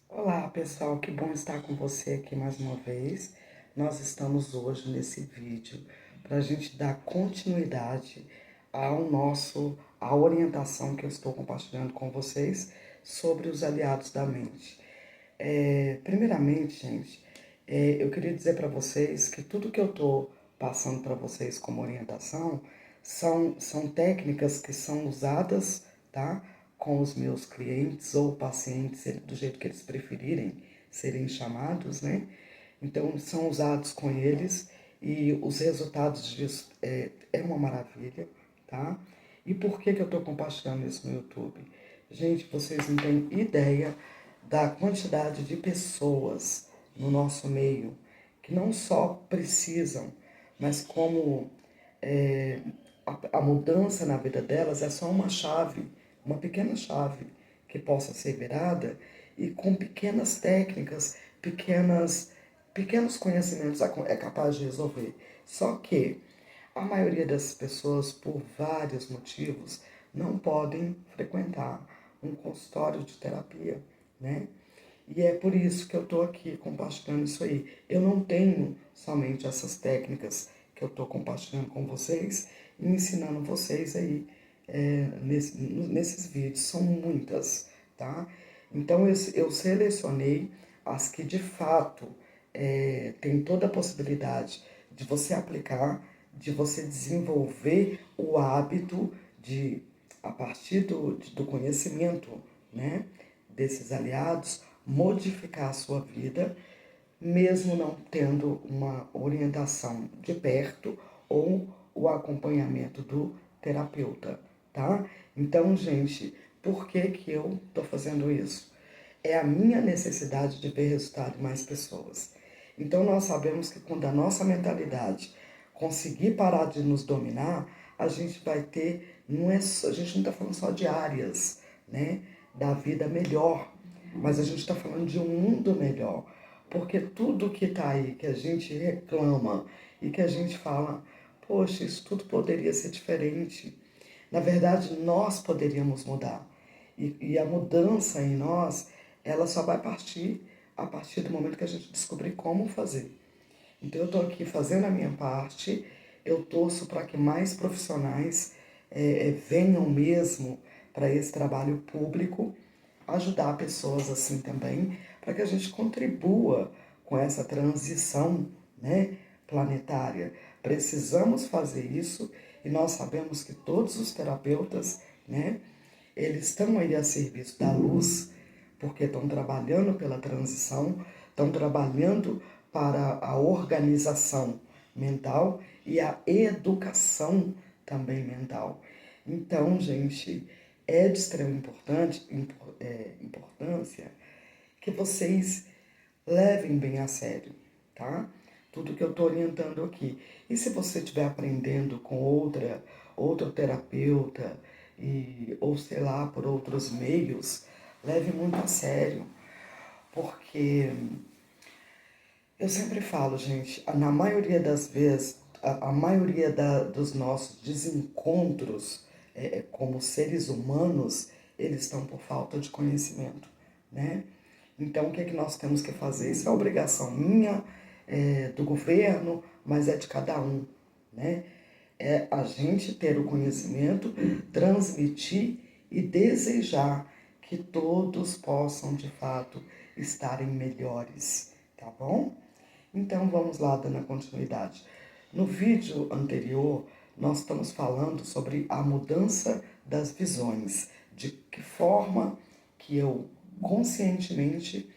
Olá pessoal, que bom estar com você aqui mais uma vez. Nós estamos hoje nesse vídeo para a gente dar continuidade à orientação que eu estou compartilhando com vocês sobre os aliados da mente. Primeiramente, gente, eu queria dizer para vocês que tudo que eu estou passando para vocês como orientação são técnicas que são usadas, tá? Com os meus clientes ou pacientes, do jeito que eles preferirem serem chamados, né? Então, são usados com eles e os resultados disso é uma maravilha, tá? E por que eu estou compartilhando isso no YouTube? Gente, vocês não têm ideia da quantidade de pessoas no nosso meio que não só precisam, mas como é, a mudança na vida delas é só uma chave, uma pequena chave que possa ser virada e com pequenas técnicas, pequenos conhecimentos é capaz de resolver. Só que a maioria das pessoas, por vários motivos, não podem frequentar um consultório de terapia, né? E é por isso que eu estou aqui compartilhando isso aí. Eu não tenho somente essas técnicas que eu estou compartilhando com vocês e ensinando vocês aí nesses vídeos. São muitas, tá? Então eu selecionei as que de fato tem toda a possibilidade de você aplicar, de você desenvolver o hábito de, a partir do conhecimento, né, desses aliados, modificar a sua vida, mesmo não tendo uma orientação de perto ou o acompanhamento do terapeuta, tá? Então, gente, por que que eu tô fazendo isso? É a minha necessidade de ver resultado em mais pessoas. Então, nós sabemos que quando a nossa mentalidade conseguir parar de nos dominar, a gente vai ter, a gente não está falando só de áreas, né, da vida melhor, mas a gente está falando de um mundo melhor. Porque tudo que está aí, que a gente reclama e que a gente fala, poxa, isso tudo poderia ser diferente. Na verdade, nós poderíamos mudar. E a mudança em nós, ela só vai partir a partir do momento que a gente descobrir como fazer. Então, eu estou aqui fazendo a minha parte, eu torço para que mais profissionais venham mesmo para esse trabalho público, ajudar pessoas assim também, para que a gente contribua com essa transição, né, planetária. Precisamos fazer isso e nós sabemos que todos os terapeutas, né, eles estão aí a serviço da luz, porque estão trabalhando pela transição, estão trabalhando para a organização mental e a educação também mental. Então, gente, é de extrema importância que vocês levem bem a sério, tá? Tudo que eu estou orientando aqui. E se você estiver aprendendo com outro terapeuta, ou sei lá, por outros meios, leve muito a sério. Porque eu sempre falo, gente, na maioria das vezes, a maioria dos nossos desencontros como seres humanos, eles estão por falta de conhecimento, né? Então, o que é que nós temos que fazer? Isso é obrigação minha, do governo, mas é de cada um, né? É a gente ter o conhecimento, transmitir e desejar que todos possam, de fato, estarem melhores, tá bom? Então, vamos lá, dando a continuidade. No vídeo anterior, nós estamos falando sobre a mudança das visões, de que forma que eu conscientemente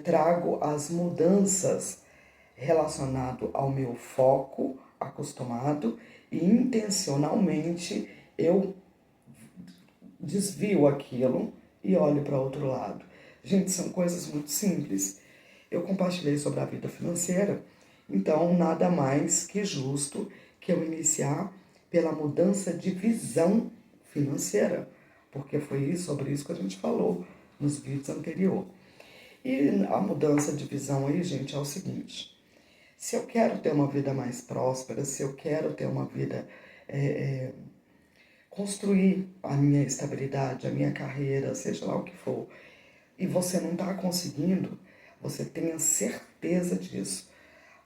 trago as mudanças relacionado ao meu foco acostumado e intencionalmente eu desvio aquilo e olho para outro lado. Gente, são coisas muito simples. Eu compartilhei sobre a vida financeira, então nada mais que justo que eu iniciar pela mudança de visão financeira, porque foi sobre isso que a gente falou nos vídeos anteriores. E a mudança de visão aí, gente, é o seguinte: se eu quero ter uma vida mais próspera, se eu quero ter uma vida, construir a minha estabilidade, a minha carreira, seja lá o que for, e você não está conseguindo, você tenha certeza disso.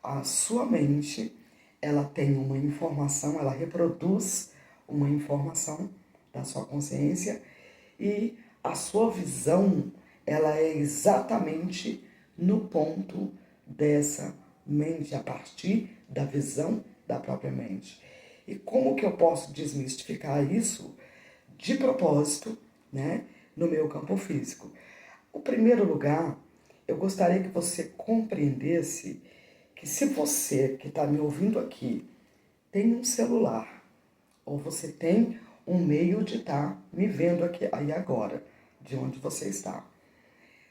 A sua mente, ela tem uma informação, ela reproduz uma informação da sua consciência e a sua visão, ela é exatamente no ponto dessa mente, a partir da visão da própria mente. E como que eu posso desmistificar isso de propósito, né, no meu campo físico? O primeiro lugar, eu gostaria que você compreendesse que se você que está me ouvindo aqui tem um celular, ou você tem um meio de estar me vendo aqui aí agora, de onde você está.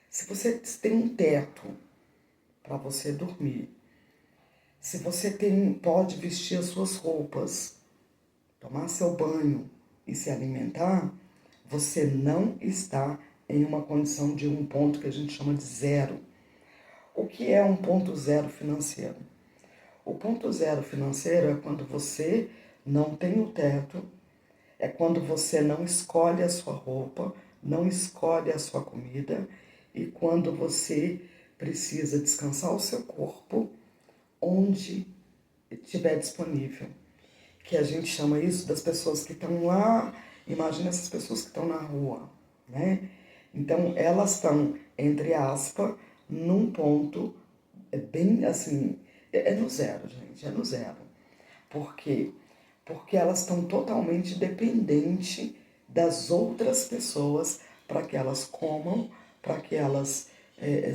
Se você tem um teto para você dormir, se você pode vestir as suas roupas, tomar seu banho e se alimentar, você não está em uma condição de um ponto que a gente chama de zero. O que é um ponto zero financeiro? O ponto zero financeiro é quando você não tem o teto, é quando você não escolhe a sua roupa, não escolhe a sua comida e quando você precisa descansar o seu corpo onde estiver disponível. Que a gente chama isso das pessoas que estão lá, imagina essas pessoas que estão na rua, né? Então elas estão, entre aspas, num ponto bem assim, é no zero, gente, é no zero. Por quê? Porque elas estão totalmente dependentes das outras pessoas para que elas comam, para que elas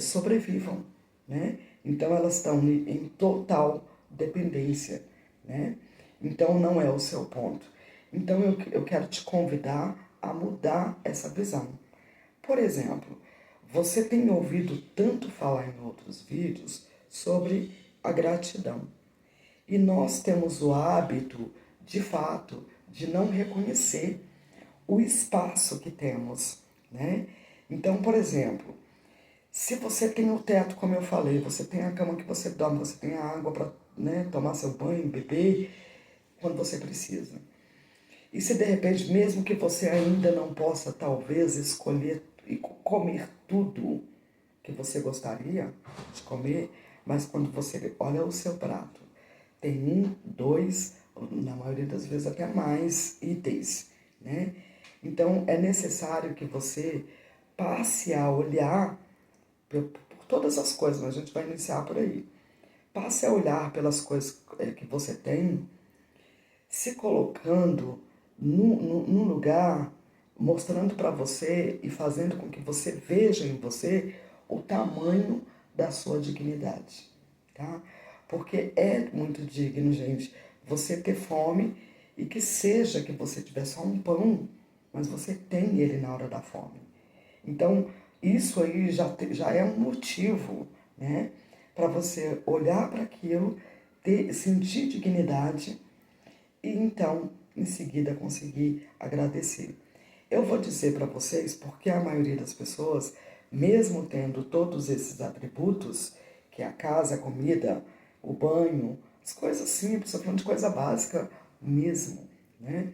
sobrevivam, né? Então elas estão em total dependência, né? Então não é o seu ponto. Então eu quero te convidar a mudar essa visão. Por exemplo, você tem ouvido tanto falar em outros vídeos sobre a gratidão. E nós temos o hábito, de fato, de não reconhecer o espaço que temos, né? Então, por exemplo, se você tem o teto, como eu falei, você tem a cama que você dorme, você tem a água para, né, tomar seu banho, beber, quando você precisa. E se de repente, mesmo que você ainda não possa, talvez, escolher e comer tudo que você gostaria de comer, mas quando você olha o seu prato, tem um, dois, na maioria das vezes até mais itens, né? Então é necessário que você passe a olhar por todas as coisas, mas a gente vai iniciar por aí. Passe a olhar pelas coisas que você tem, se colocando num lugar, mostrando para você e fazendo com que você veja em você o tamanho da sua dignidade, tá? Porque é muito digno, gente, você ter fome e que seja que você tiver só um pão, mas você tem ele na hora da fome. Então, isso aí já é um motivo, né, para você olhar para aquilo, sentir dignidade e então, em seguida, conseguir agradecer. Eu vou dizer para vocês porque a maioria das pessoas, mesmo tendo todos esses atributos, que é a casa, a comida, o banho, as coisas simples, estou falando de coisa básica mesmo, né?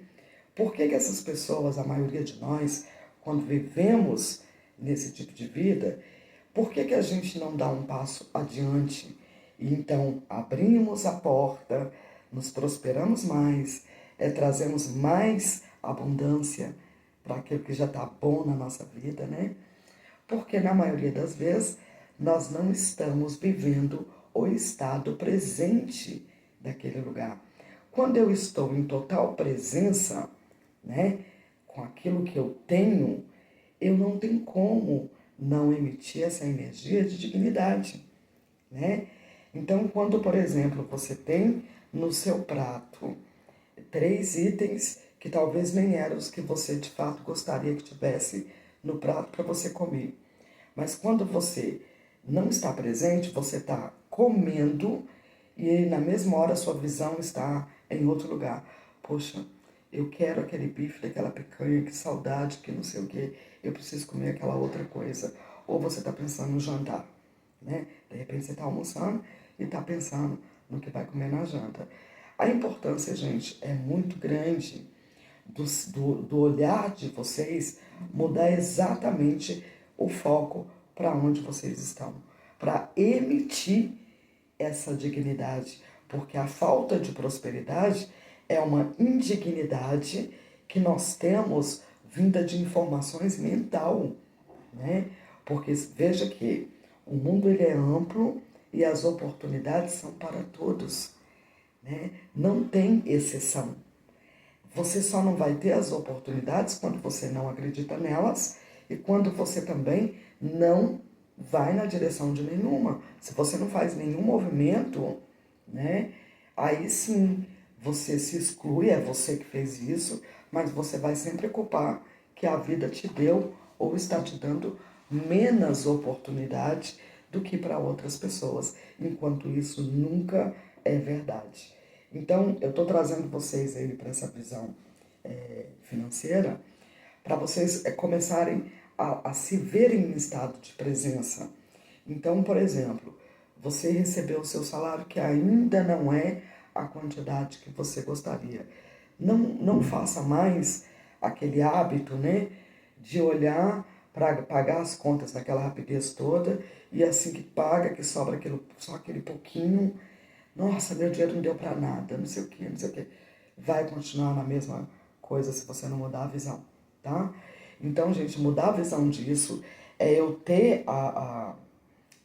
Por que essas pessoas, a maioria de nós, quando vivemos nesse tipo de vida, por que a gente não dá um passo adiante e então abrimos a porta, nos prosperamos mais, trazemos mais abundância para aquilo que já está bom na nossa vida, né? Porque na maioria das vezes nós não estamos vivendo o estado presente daquele lugar. Quando eu estou em total presença, né, com aquilo que eu tenho, eu não tenho como não emitir essa energia de dignidade, né? Então, quando, por exemplo, você tem no seu prato 3 itens que talvez nem eram os que você de fato gostaria que tivesse no prato para você comer, mas quando você não está presente, você está comendo e na mesma hora a sua visão está em outro lugar. Poxa, eu quero aquele bife daquela picanha, que saudade, que não sei o que, eu preciso comer aquela outra coisa. Ou você está pensando no jantar, né? De repente você está almoçando e está pensando no que vai comer na janta. A importância, gente, é muito grande do olhar de vocês mudar exatamente o foco para onde vocês estão, para emitir essa dignidade, porque a falta de prosperidade é uma indignidade que nós temos vinda de informações mental, né? Porque veja que o mundo ele é amplo e as oportunidades são para todos, né? Não tem exceção. Você só não vai ter as oportunidades quando você não acredita nelas e quando você também não vai na direção de nenhuma. Se você não faz nenhum movimento, né? Aí sim, você se exclui, é você que fez isso, mas você vai sempre culpar que a vida te deu ou está te dando menos oportunidade do que para outras pessoas, enquanto isso nunca é verdade. Então, eu estou trazendo vocês aí para essa visão financeira, para vocês começarem a se verem em estado de presença. Então, por exemplo, você recebeu o seu salário que ainda não é a quantidade que você gostaria. Não faça mais aquele hábito, né, de olhar para pagar as contas daquela rapidez toda e assim que paga, que sobra só aquele pouquinho, nossa, meu dinheiro não deu para nada, não sei o que, não sei o que. Vai continuar na mesma coisa se você não mudar a visão, tá? Então, gente, mudar a visão disso é eu ter a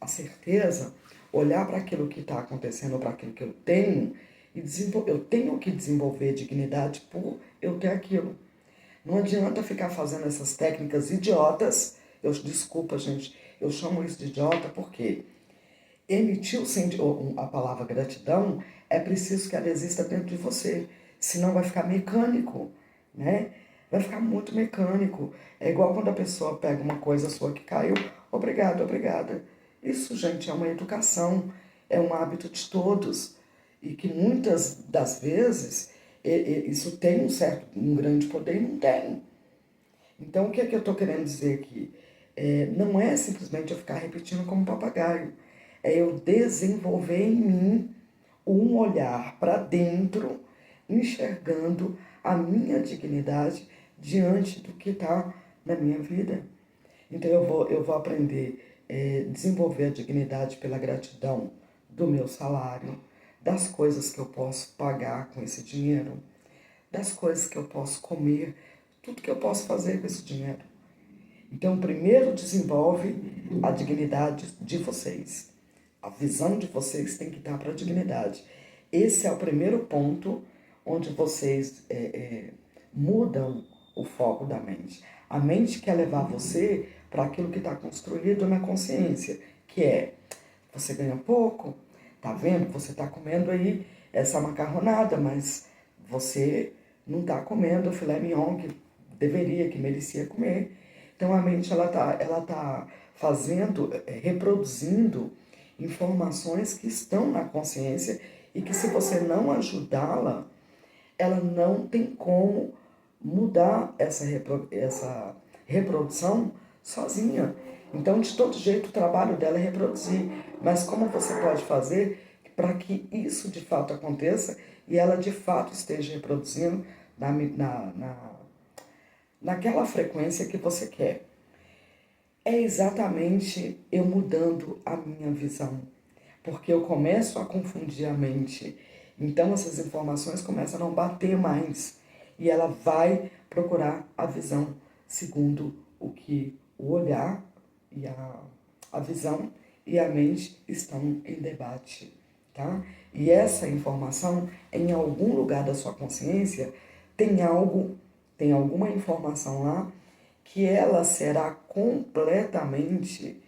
certeza, olhar para aquilo que está acontecendo, para aquilo que eu tenho, e eu tenho que desenvolver dignidade por eu ter aquilo. Não adianta ficar fazendo essas técnicas idiotas. Desculpa, gente, eu chamo isso de idiota porque emitir a palavra gratidão é preciso que ela exista dentro de você, senão vai ficar mecânico, né? Vai ficar muito mecânico. É igual quando a pessoa pega uma coisa sua que caiu, obrigado, obrigada. Isso, gente, é uma educação, é um hábito de todos e que muitas das vezes isso tem um grande poder e não tem. Então, o que é que eu estou querendo dizer aqui? Não é simplesmente eu ficar repetindo como papagaio, é eu desenvolver em mim um olhar para dentro, enxergando a minha dignidade diante do que está na minha vida. Então eu vou aprender a desenvolver a dignidade pela gratidão do meu salário, das coisas que eu posso pagar com esse dinheiro, das coisas que eu posso comer, tudo que eu posso fazer com esse dinheiro. Então, primeiro desenvolve a dignidade de vocês. A visão de vocês tem que estar para a dignidade. Esse é o primeiro ponto onde vocês mudam o foco da mente. A mente quer levar você para aquilo que está construído na consciência, que é, você ganha pouco, tá vendo? Você está comendo aí essa macarronada, mas você não está comendo o filé mignon que deveria, que merecia comer. Então a mente ela tá fazendo, reproduzindo informações que estão na consciência e que se você não ajudá-la, ela não tem como mudar essa reprodução sozinha. Então, de todo jeito, o trabalho dela é reproduzir. Mas como você pode fazer para que isso de fato aconteça e ela de fato esteja reproduzindo naquela frequência que você quer? É exatamente eu mudando a minha visão, porque eu começo a confundir a mente. Então essas informações começam a não bater mais e ela vai procurar a visão segundo o que o olhar e a visão e a mente estão em debate, tá? E essa informação, em algum lugar da sua consciência, tem alguma informação lá que ela será completamente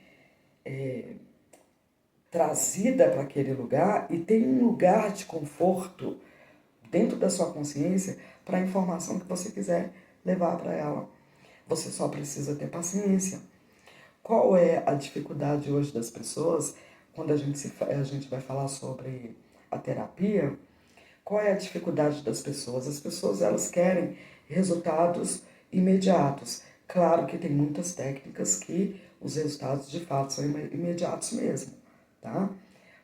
trazida para aquele lugar e tem um lugar de conforto dentro da sua consciência para a informação que você quiser levar para ela. Você só precisa ter paciência. Qual é a dificuldade hoje das pessoas quando a gente vai falar sobre a terapia? Qual é a dificuldade das pessoas? As pessoas elas querem resultados imediatos. Claro que tem muitas técnicas que os resultados de fato são imediatos mesmo, tá?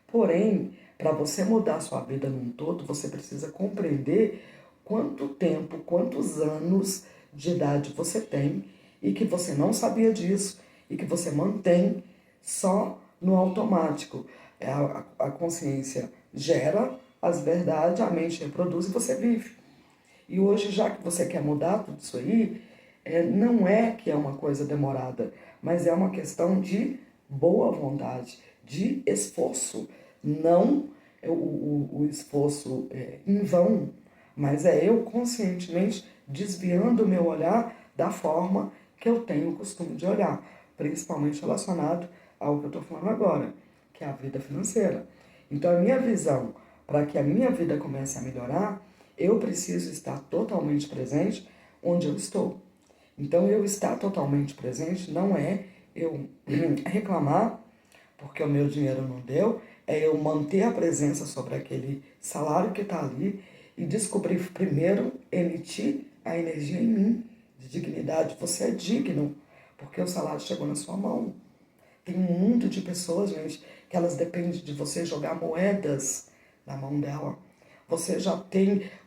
Porém, para você mudar a sua vida num todo, você precisa compreender quanto tempo, quantos anos de idade você tem e que você não sabia disso e que você mantém só no automático. A consciência gera as verdades, a mente reproduz e você vive. E hoje, já que você quer mudar tudo isso aí, não é que é uma coisa demorada, mas é uma questão de boa vontade, de esforço. Não o esforço em vão, mas é eu conscientemente desviando o meu olhar da forma que eu tenho o costume de olhar, principalmente relacionado ao que eu estou falando agora, que é a vida financeira. Então, a minha visão para que a minha vida comece a melhorar, eu preciso estar totalmente presente onde eu estou. Então, eu estar totalmente presente não é eu reclamar porque o meu dinheiro não deu, é eu manter a presença sobre aquele salário que está ali e descobrir primeiro, emitir a energia em mim de dignidade. Você é digno, porque o salário chegou na sua mão. Tem um mundo de pessoas, gente, que elas dependem de você jogar moedas na mão dela. Você já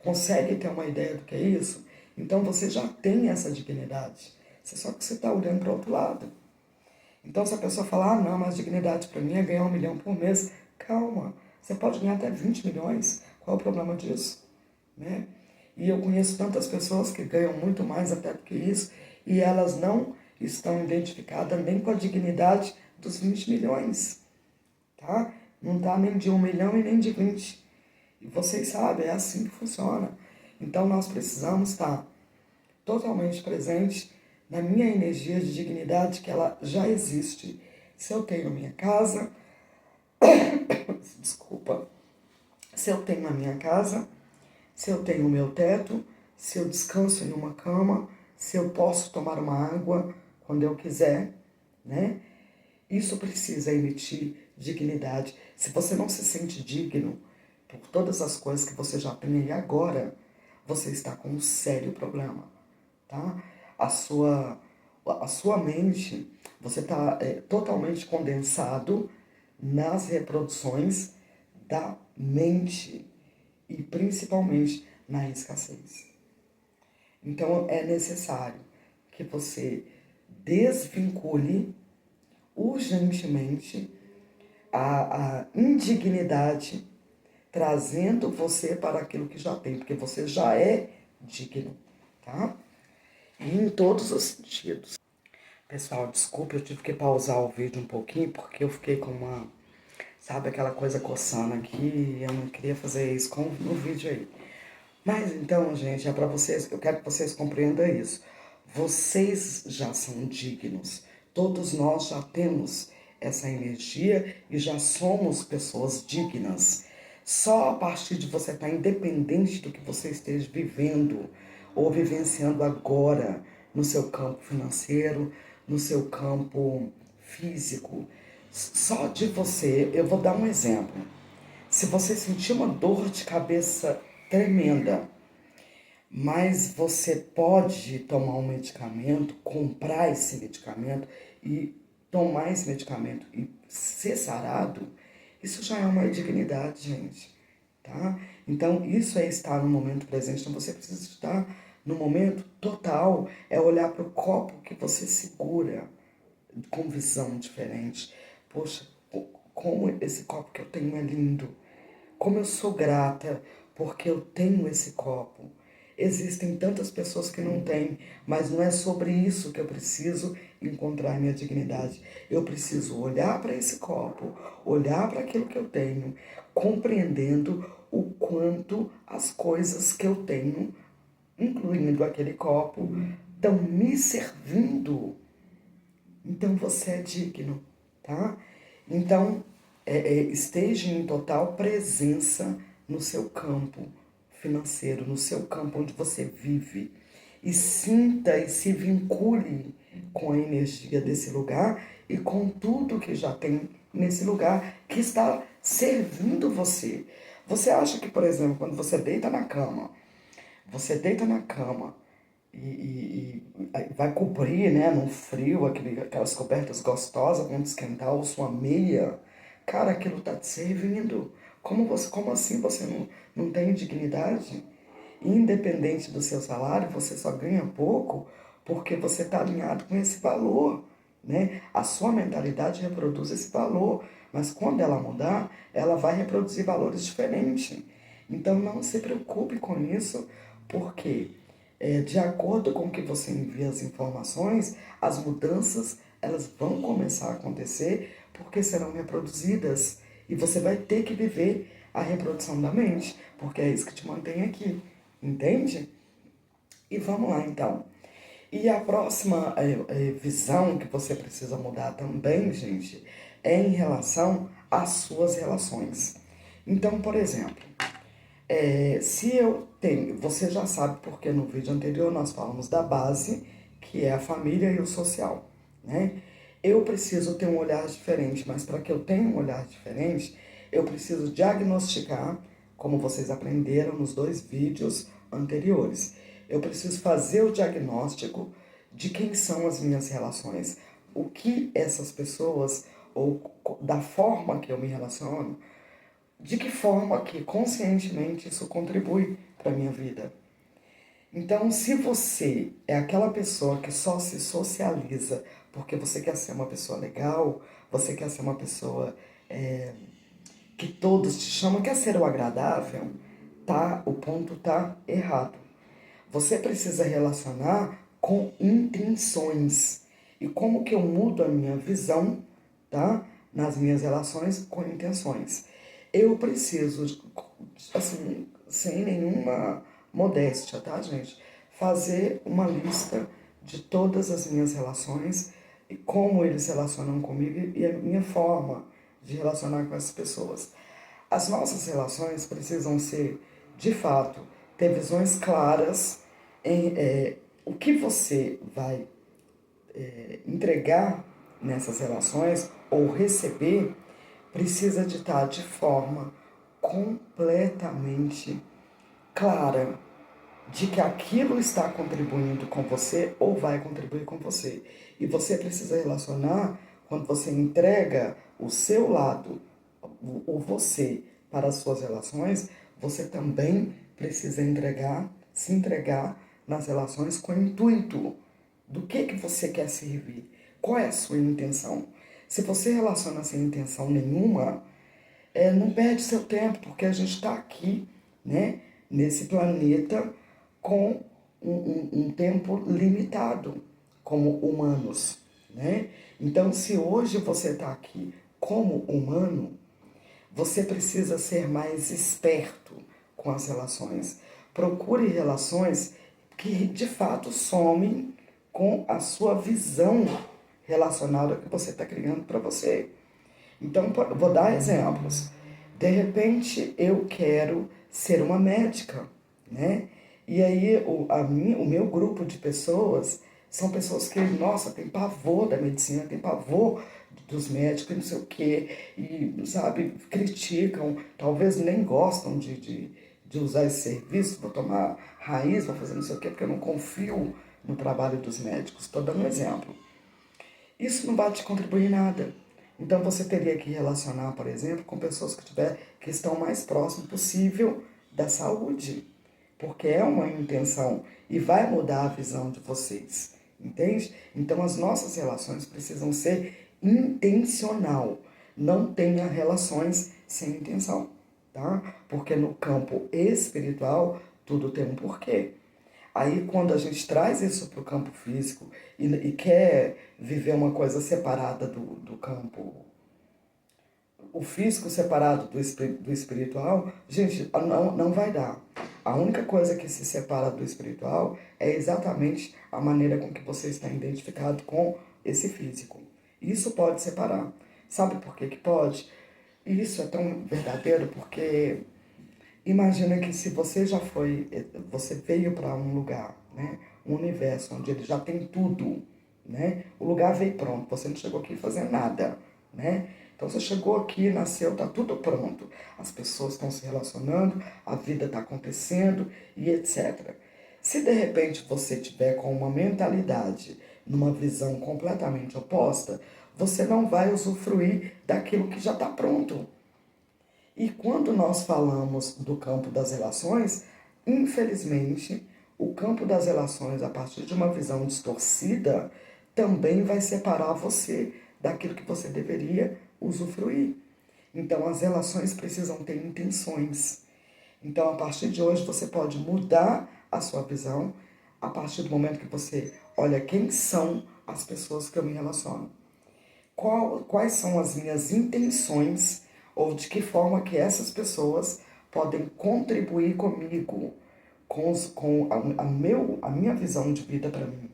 consegue ter uma ideia do que é isso? Então você já tem essa dignidade. Só que você está olhando para o outro lado. Então se a pessoa falar, não, mas dignidade para mim é ganhar 1 milhão por mês. Calma, você pode ganhar até 20 milhões. Qual é o problema disso? Né? E eu conheço tantas pessoas que ganham muito mais até do que isso e elas não estão identificadas nem com a dignidade dos 20 milhões, tá? Não tá nem de 1 milhão e nem de 20. E vocês sabem, é assim que funciona. Então nós precisamos estar totalmente presentes na minha energia de dignidade que ela já existe. Se eu tenho minha casa, desculpa, se eu tenho a minha casa, se eu tenho o meu teto, se eu descanso em uma cama, se eu posso tomar uma água quando eu quiser, né? Isso precisa emitir dignidade. Se você não se sente digno por todas as coisas que você já tem aí agora, você está com um sério problema, tá? A sua mente, você está totalmente condensado nas reproduções da mente e principalmente na escassez. Então é necessário que você desvincule urgentemente a indignidade, trazendo você para aquilo que já tem, porque você já é digno, tá? E em todos os sentidos. Pessoal, desculpa, eu tive que pausar o vídeo um pouquinho, porque eu fiquei com sabe, aquela coisa coçando aqui, e eu não queria fazer isso no vídeo aí. Mas então, gente, é para vocês, eu quero que vocês compreendam isso. Vocês já são dignos. Todos nós já temos essa energia e já somos pessoas dignas. Só a partir de você estar independente do que você esteja vivendo ou vivenciando agora no seu campo financeiro, no seu campo físico, só de você, eu vou dar um exemplo. Se você sentir uma dor de cabeça tremenda, mas você pode tomar um medicamento, comprar esse medicamento e tomar esse medicamento e ser sarado, isso já é uma dignidade, gente, tá? Então, isso é estar no momento presente. Então, você precisa estar no momento total, é olhar para o copo que você segura com visão diferente. Poxa, como esse copo que eu tenho é lindo. Como eu sou grata porque eu tenho esse copo. Existem tantas pessoas que não têm, mas não é sobre isso que eu preciso encontrar minha dignidade. Eu preciso olhar para esse copo, olhar para aquilo que eu tenho, compreendendo o quanto as coisas que eu tenho, incluindo aquele copo, estão me servindo. Então você é digno, tá? Então, esteja em total presença no seu campo financeiro, no seu campo onde você vive. E sinta e se vincule com a energia desse lugar e com tudo que já tem nesse lugar que está servindo você. Você acha que, por exemplo, quando você deita na cama e vai cobrir, né, no frio, aquelas cobertas gostosas, vão esquentar, ou sua meia, cara, aquilo tá te servindo. Como assim você não tem dignidade? Independente do seu salário, você só ganha pouco porque você está alinhado com esse valor. né? A sua mentalidade reproduz esse valor, mas quando ela mudar, ela vai reproduzir valores diferentes. Então não se preocupe com isso, porque de acordo com que você envia as informações, as mudanças elas vão começar a acontecer porque serão reproduzidas e você vai ter que viver a reprodução da mente, porque é isso que te mantém aqui, entende? E vamos lá então. E a próxima visão que você precisa mudar também, gente, é em relação às suas relações. Então, por exemplo, se eu tenho, você já sabe porque no vídeo anterior nós falamos da base, que é a família e o social, né? Eu preciso ter um olhar diferente, mas para que eu tenha um olhar diferente, eu preciso diagnosticar, como vocês aprenderam nos 2 vídeos anteriores. Eu preciso fazer o diagnóstico de quem são as minhas relações, o que essas pessoas, ou da forma que eu me relaciono, de que forma que conscientemente isso contribui para a minha vida. Então, se você é aquela pessoa que só se socializa porque você quer ser uma pessoa legal, você quer ser uma pessoa que todos te chamam, quer ser o agradável, tá? O ponto tá errado. Você precisa relacionar com intenções. E como que eu mudo a minha visão, tá? Nas minhas relações com intenções. Eu preciso, assim, sem nenhuma modéstia, tá, gente? Fazer uma lista de todas as minhas relações e como eles se relacionam comigo e a minha forma de relacionar com essas pessoas. As nossas relações precisam ser, de fato, ter visões claras em o que você vai entregar nessas relações ou receber precisa de estar de forma completamente clara de que aquilo está contribuindo com você ou vai contribuir com você. E você precisa relacionar quando você entrega o seu lado, o você, para as suas relações, você também precisa se entregar nas relações com o intuito do que você quer servir, qual é a sua intenção. Se você relaciona sem intenção nenhuma, não perde seu tempo, porque a gente está aqui, né, nesse planeta com um tempo limitado como humanos, né? Então, se hoje você está aqui como humano, você precisa ser mais esperto com as relações. Procure relações que de fato somem com a sua visão relacionada que você está criando para você. Então, vou dar exemplos. De repente, eu quero ser uma médica, né? E aí, o meu grupo de pessoas são pessoas que, nossa, tem pavor da medicina, tem pavor dos médicos, não sei o quê, e, sabe, criticam, talvez nem gostam de usar esse serviço, vou tomar raiz, vou fazer não sei o quê, porque eu não confio no trabalho dos médicos. Estou dando um exemplo. Isso não vai te contribuir em nada. Então você teria que relacionar, por exemplo, com pessoas que estão mais próximo possível da saúde, porque é uma intenção e vai mudar a visão de vocês, entende? Então as nossas relações precisam ser intencional. Não tenha relações sem intenção, tá? Porque no campo espiritual tudo tem um porquê. Aí, quando a gente traz isso para o campo físico e quer viver uma coisa separada do campo, o físico separado do espiritual, gente, não vai dar. A única coisa que se separa do espiritual é exatamente a maneira com que você está identificado com esse físico. Isso pode separar. Sabe por que que pode? Isso é tão verdadeiro porque imagina que se você já foi, você veio para um lugar, né? Um universo onde ele já tem tudo, né? O lugar veio pronto, você não chegou aqui fazendo nada, né? Então você chegou aqui, nasceu, tá tudo pronto. As pessoas estão se relacionando, a vida está acontecendo e etc. Se de repente você tiver com uma mentalidade, numa visão completamente oposta, você não vai usufruir daquilo que já está pronto. E quando nós falamos do campo das relações, infelizmente, o campo das relações, a partir de uma visão distorcida, também vai separar você daquilo que você deveria usufruir. Então, as relações precisam ter intenções. Então, a partir de hoje, você pode mudar a sua visão a partir do momento que você olha quem são as pessoas que eu me relaciono. Quais são as minhas intenções ou de que forma que essas pessoas podem contribuir comigo, com a minha visão de vida para mim,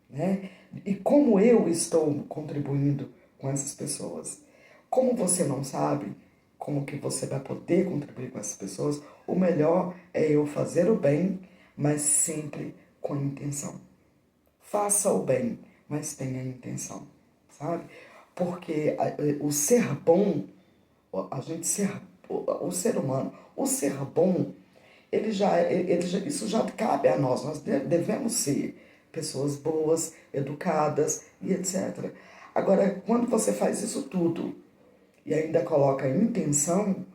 né? E como eu estou contribuindo com essas pessoas. Como você não sabe como que você vai poder contribuir com essas pessoas, o melhor é eu fazer o bem, mas sempre com a intenção. Faça o bem, mas tenha a intenção, sabe? Porque o ser bom, a gente ser, o ser humano, o ser bom, isso já cabe a nós. Nós devemos ser pessoas boas, educadas e etc. Agora, quando você faz isso tudo e ainda coloca intenção,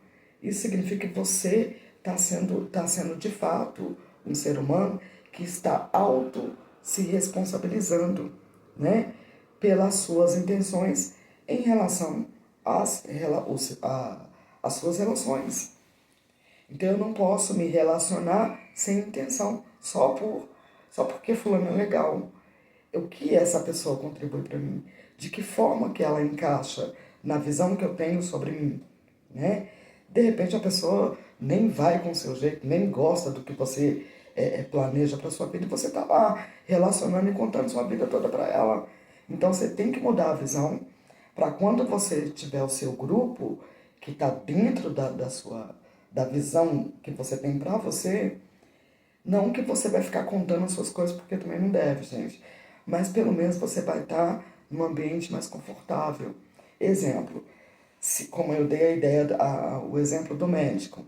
isso significa que você tá sendo de fato um ser humano que está auto se responsabilizando, né, pelas suas intenções em relação às suas relações. Então eu não posso me relacionar sem intenção, só porque fulano é legal. O que essa pessoa contribui para mim? De que forma que ela encaixa na visão que eu tenho sobre mim, né? De repente a pessoa nem vai com o seu jeito, nem gosta do que você planeja para sua vida e você está lá relacionando e contando sua vida toda para ela. Então você tem que mudar a visão para quando você tiver o seu grupo que está dentro da visão que você tem para você, não que você vai ficar contando as suas coisas, porque também não deve, gente. Mas pelo menos você vai estar num ambiente mais confortável. Exemplo, como eu dei a ideia, o exemplo do médico.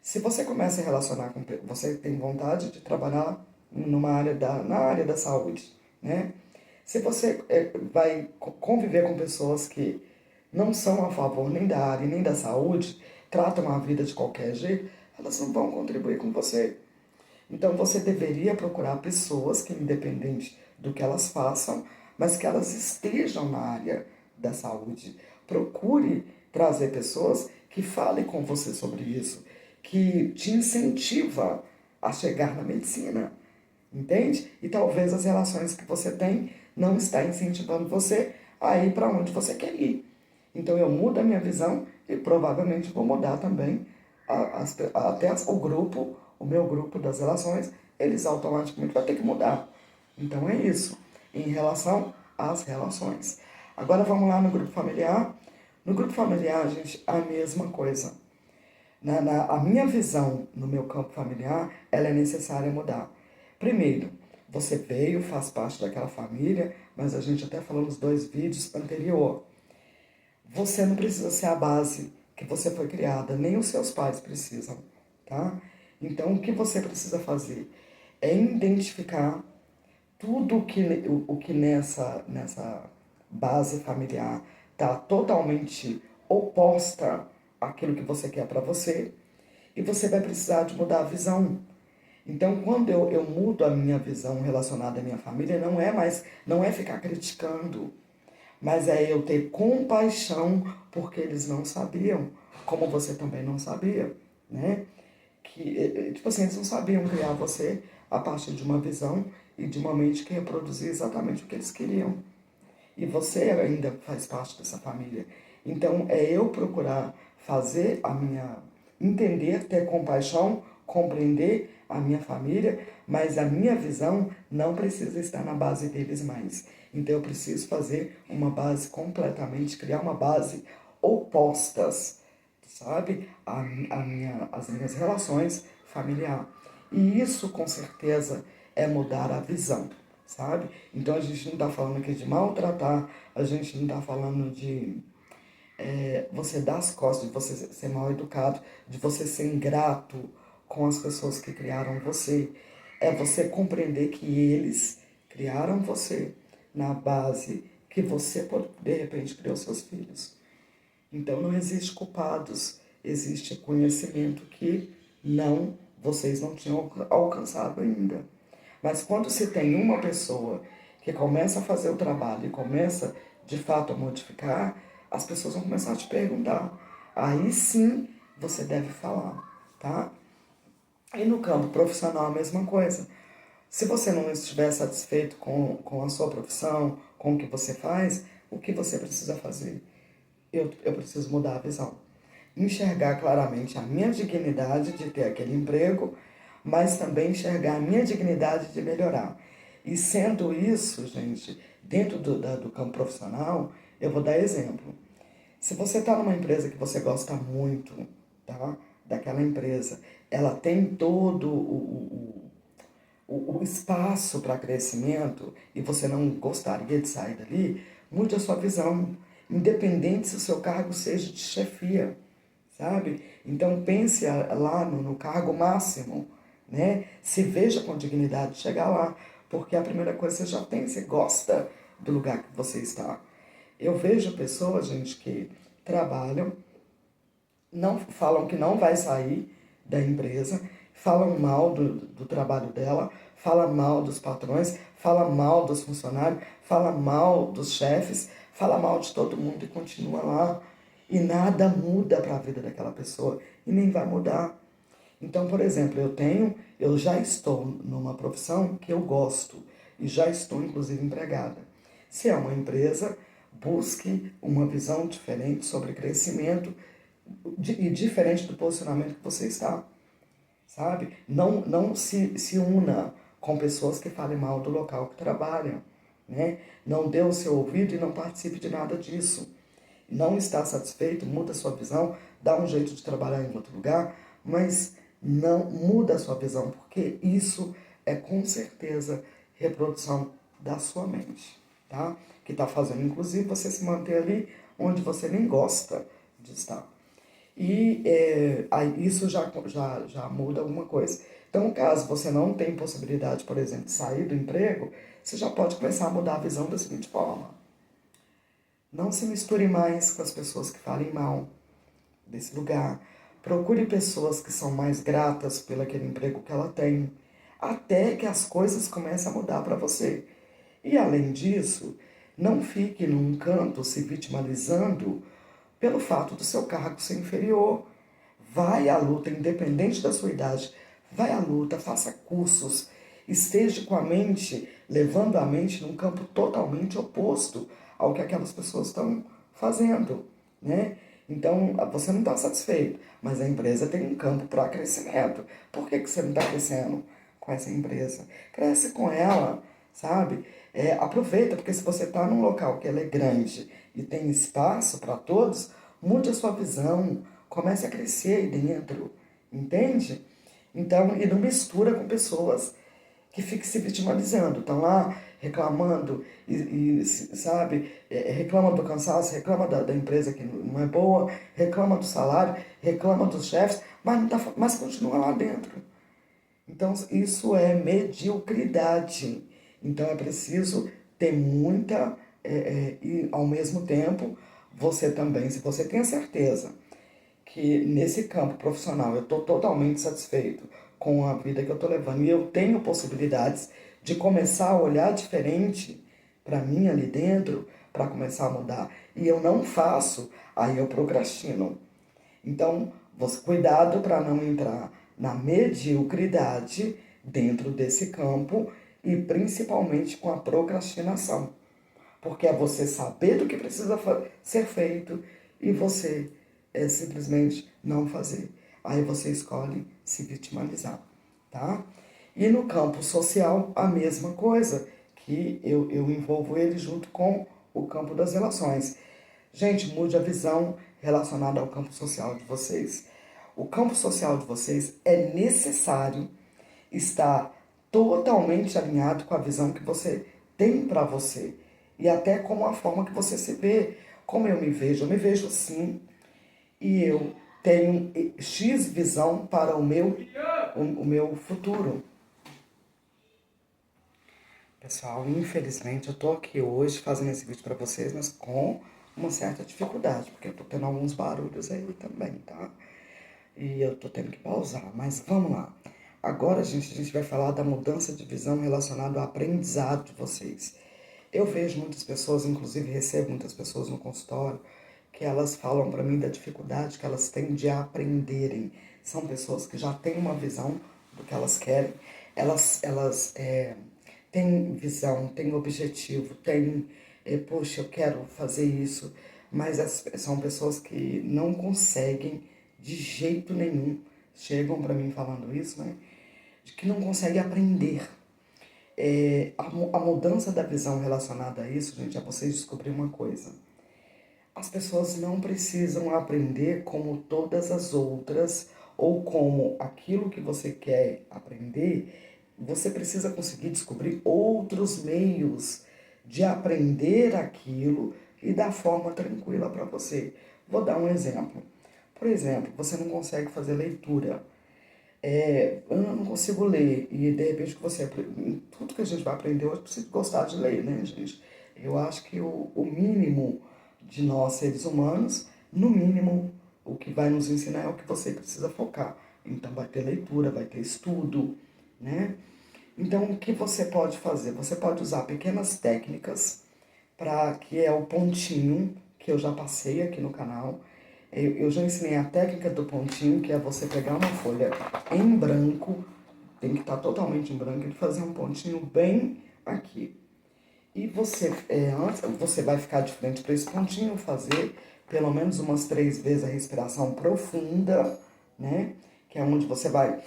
Se você começa a relacionar com... Você tem vontade de trabalhar na área da saúde, né? Se você vai conviver com pessoas que não são a favor nem da área nem da saúde, tratam a vida de qualquer jeito, elas não vão contribuir com você. Então você deveria procurar pessoas que, independente do que elas façam, mas que elas estejam na área da saúde. Procure trazer pessoas que falem com você sobre isso, que te incentiva a chegar na medicina, entende? E talvez as relações que você tem não está incentivando você a ir para onde você quer ir. Então eu mudo a minha visão e provavelmente vou mudar também até o meu grupo das relações, eles automaticamente vão ter que mudar. Então é isso, em relação às relações. Agora vamos lá no grupo familiar. No grupo familiar, gente, a mesma coisa. A minha visão no meu campo familiar, ela é necessária mudar. Primeiro, você veio, faz parte daquela família, mas a gente até falou nos 2 vídeos anteriores. Você não precisa ser a base que você foi criada, nem os seus pais precisam, tá? Então, o que você precisa fazer é identificar tudo o que nessa base familiar está totalmente oposta àquilo que você quer para você, e você vai precisar de mudar a visão. Então, quando eu mudo a minha visão relacionada à minha família, não é ficar criticando, mas é eu ter compaixão porque eles não sabiam, como você também não sabia, né? Que, tipo assim, eles não sabiam criar você a partir de uma visão e de uma mente que reproduzia exatamente o que eles queriam. E você ainda faz parte dessa família. Então, é eu procurar fazer entender, ter compaixão, compreender a minha família, mas a minha visão não precisa estar na base deles mais. Então, eu preciso fazer uma base completamente, criar uma base opostas, sabe? As minhas relações familiares. E isso, com certeza, é mudar a visão, sabe? Então, a gente não está falando aqui de maltratar, a gente não está falando de você dar as costas, de você ser mal educado, de você ser ingrato com as pessoas que criaram você. É você compreender que eles criaram você na base que você, de repente, criou seus filhos. Então não existe culpados, existe conhecimento que vocês não tinham alcançado ainda. Mas quando se tem uma pessoa que começa a fazer o trabalho e começa, de fato, a modificar, as pessoas vão começar a te perguntar. Aí sim você deve falar, tá? E no campo profissional a mesma coisa. Se você não estiver satisfeito com a sua profissão, com o que você faz, o que você precisa fazer? Eu preciso mudar a visão. Enxergar claramente a minha dignidade de ter aquele emprego, mas também enxergar a minha dignidade de melhorar. E sendo isso, gente, dentro do campo profissional, eu vou dar exemplo. Se você está numa empresa que você gosta muito, tá? Daquela empresa, ela tem todo o espaço para crescimento e você não gostaria de sair dali, mude a sua visão, independente se o seu cargo seja de chefia, sabe? Então pense lá no cargo máximo, né? Se veja com dignidade de chegar lá, porque a primeira coisa você já tem, você gosta do lugar que você está. Eu vejo pessoas, gente, que trabalham, não falam que não vai sair da empresa, falam mal do trabalho dela, falam mal dos patrões, falam mal dos funcionários, falam mal dos chefes, falam mal de todo mundo e continua lá. E nada muda para a vida daquela pessoa e nem vai mudar. Então, por exemplo, eu já estou numa profissão que eu gosto e já estou inclusive empregada. Se é uma empresa, busque uma visão diferente sobre crescimento e diferente do posicionamento que você está, sabe? Não se una com pessoas que falem mal do local que trabalham, né? Não dê o seu ouvido e não participe de nada disso. Não está satisfeito, muda a sua visão, dá um jeito de trabalhar em outro lugar, mas não muda a sua visão, porque isso é com certeza reprodução da sua mente, tá? Que está fazendo, inclusive, você se manter ali onde você nem gosta de estar. E aí isso já muda alguma coisa. Então, caso você não tenha possibilidade, por exemplo, de sair do emprego, você já pode começar a mudar a visão da seguinte forma. Não se misture mais com as pessoas que falem mal desse lugar. Procure pessoas que são mais gratas pelo aquele emprego que ela tem, até que as coisas comecem a mudar para você. E além disso, não fique num canto se vitimizando pelo fato do seu cargo ser inferior. Vai à luta, independente da sua idade. Vai à luta, faça cursos, esteja com a mente, levando a mente num campo totalmente oposto ao que aquelas pessoas estão fazendo, né? Então, você não está satisfeito, mas a empresa tem um campo para crescimento. Por que você não está crescendo com essa empresa? Cresce com ela, sabe? Aproveita, porque se você está num local que ela é grande e tem espaço para todos, mude a sua visão, comece a crescer aí dentro, entende? Então, e não mistura com pessoas que fiquem se vitimizando, estão lá reclamando sabe, reclama do cansaço, reclama da empresa que não é boa, reclama do salário, reclama dos chefes, mas continua lá dentro. Então, isso é mediocridade. Então, é preciso ter muita... e, ao mesmo tempo, você também, se você tem a certeza que nesse campo profissional eu estou totalmente satisfeito com a vida que eu estou levando e eu tenho possibilidades de começar a olhar diferente para mim ali dentro, para começar a mudar, e eu não faço, aí eu procrastino. Então, cuidado para não entrar na mediocridade dentro desse campo e principalmente com a procrastinação. Porque é você saber do que precisa ser feito e você simplesmente não fazer. Aí você escolhe se vitimizar, tá? E no campo social, a mesma coisa, que eu envolvo ele junto com o campo das relações. Gente, mude a visão relacionada ao campo social de vocês. O campo social de vocês é necessário estar totalmente alinhado com a visão que você tem para você e até com a forma que você se vê. Como eu me vejo assim e eu tenho X visão para o meu futuro. Pessoal, infelizmente eu tô aqui hoje fazendo esse vídeo para vocês, mas com uma certa dificuldade, porque eu tô tendo alguns barulhos aí também, tá? E eu tô tendo que pausar, mas vamos lá. Agora, gente, a gente vai falar da mudança de visão relacionada ao aprendizado de vocês. Eu vejo muitas pessoas, inclusive recebo muitas pessoas no consultório, que elas falam para mim da dificuldade que elas têm de aprenderem. São pessoas que já têm uma visão do que elas querem, elas têm visão, têm objetivo, têm, poxa, eu quero fazer isso, mas são pessoas que não conseguem de jeito nenhum, chegam para mim falando isso, né? De que não conseguem aprender. A mudança da visão relacionada a isso, gente, é vocês descobrir uma coisa. As pessoas não precisam aprender como todas as outras ou como aquilo que você quer aprender. Você precisa conseguir descobrir outros meios de aprender aquilo e da forma tranquila para você. Vou dar um exemplo. Por exemplo, você não consegue fazer leitura. Eu não consigo ler. E de repente que você tudo que a gente vai aprender hoje precisa gostar de ler, né, gente? Eu acho que o mínimo de nós seres humanos, no mínimo, o que vai nos ensinar é o que você precisa focar. Então vai ter leitura, vai ter estudo, né? Então o que você pode fazer? Você pode usar pequenas técnicas para que é o pontinho que eu já passei aqui no canal. Eu já ensinei a técnica do pontinho, que é você pegar uma folha em branco, tem que estar totalmente em branco, e fazer um pontinho bem aqui. E antes, você vai ficar de frente para esse pontinho, fazer pelo menos umas 3 vezes a respiração profunda, né? Que é onde você vai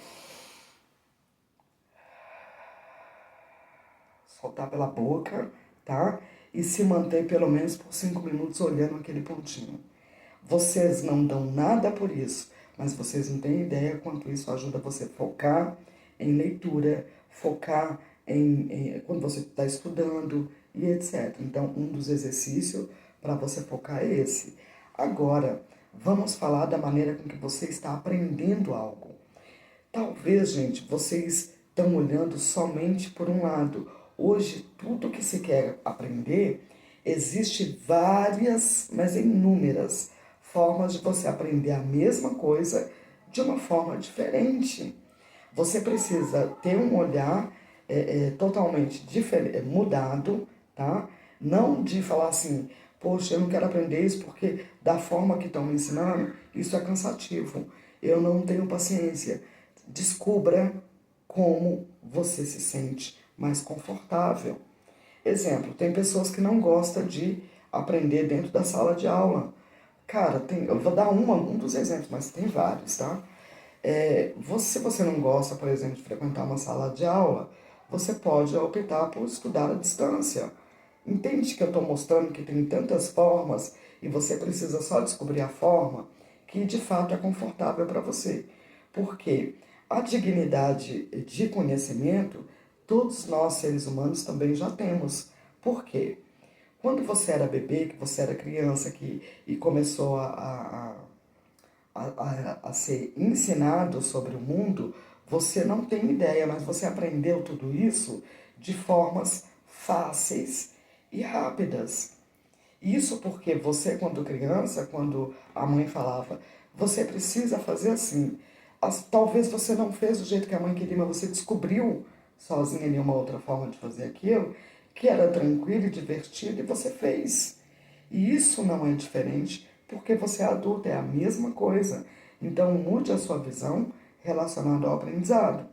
soltar pela boca, tá? E se manter pelo menos por 5 minutos olhando aquele pontinho. Vocês não dão nada por isso, mas vocês não têm ideia quanto isso ajuda você a focar em leitura, focar quando você está estudando e etc. Então, um dos exercícios para você focar é esse. Agora, vamos falar da maneira com que você está aprendendo algo. Talvez, gente, vocês estão olhando somente por um lado. Hoje, tudo que se quer aprender, existe várias, mas inúmeras formas de você aprender a mesma coisa de uma forma diferente. Você precisa ter um olhar totalmente diferente, mudado, tá? Não de falar assim, poxa, eu não quero aprender isso porque da forma que estão me ensinando, isso é cansativo. Eu não tenho paciência. Descubra como você se sente mais confortável. Exemplo, tem pessoas que não gostam de aprender dentro da sala de aula. Cara, eu vou dar um dos exemplos, mas tem vários, tá? Se você não gosta, por exemplo, de frequentar uma sala de aula, você pode optar por estudar à distância. Entende que eu estou mostrando que tem tantas formas e você precisa só descobrir a forma que de fato é confortável para você. Porque a dignidade de conhecimento, todos nós seres humanos também já temos. Por quê? Quando você era bebê, que você era criança e começou a ser ensinado sobre o mundo, você não tem ideia, mas você aprendeu tudo isso de formas fáceis e rápidas. Isso porque você, quando criança, quando a mãe falava, você precisa fazer assim. Talvez você não fez do jeito que a mãe queria, mas você descobriu sozinha ali uma outra forma de fazer aquilo, que era tranquilo e divertido, e você fez. E isso não é diferente, porque você é adulto, é a mesma coisa. Então mude a sua visão relacionada ao aprendizado.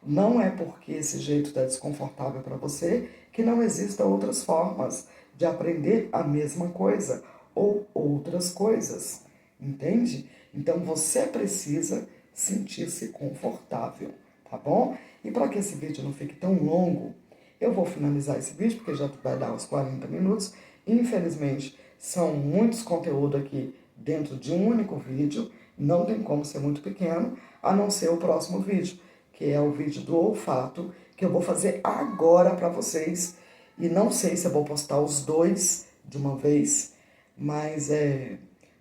Não é porque esse jeito está desconfortável para você que não existam outras formas de aprender a mesma coisa ou outras coisas, entende? Então você precisa sentir-se confortável, tá bom? E para que esse vídeo não fique tão longo, eu vou finalizar esse vídeo, porque já vai dar uns 40 minutos. Infelizmente, são muitos conteúdos aqui dentro de um único vídeo, não tem como ser muito pequeno, a não ser o próximo vídeo, que é o vídeo do olfato, que eu vou fazer agora para vocês. E não sei se eu vou postar os dois de uma vez, mas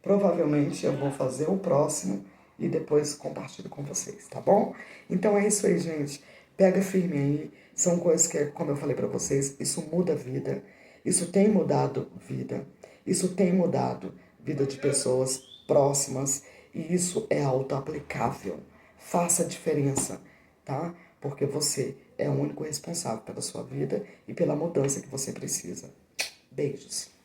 provavelmente eu vou fazer o próximo e depois compartilho com vocês, tá bom? Então é isso aí, gente. Pega firme aí. São coisas que, como eu falei para vocês, isso muda a vida. Isso tem mudado vida. Isso tem mudado vida de pessoas próximas. E isso é auto-aplicável. Faça a diferença, tá? Porque você é o único responsável pela sua vida e pela mudança que você precisa. Beijos.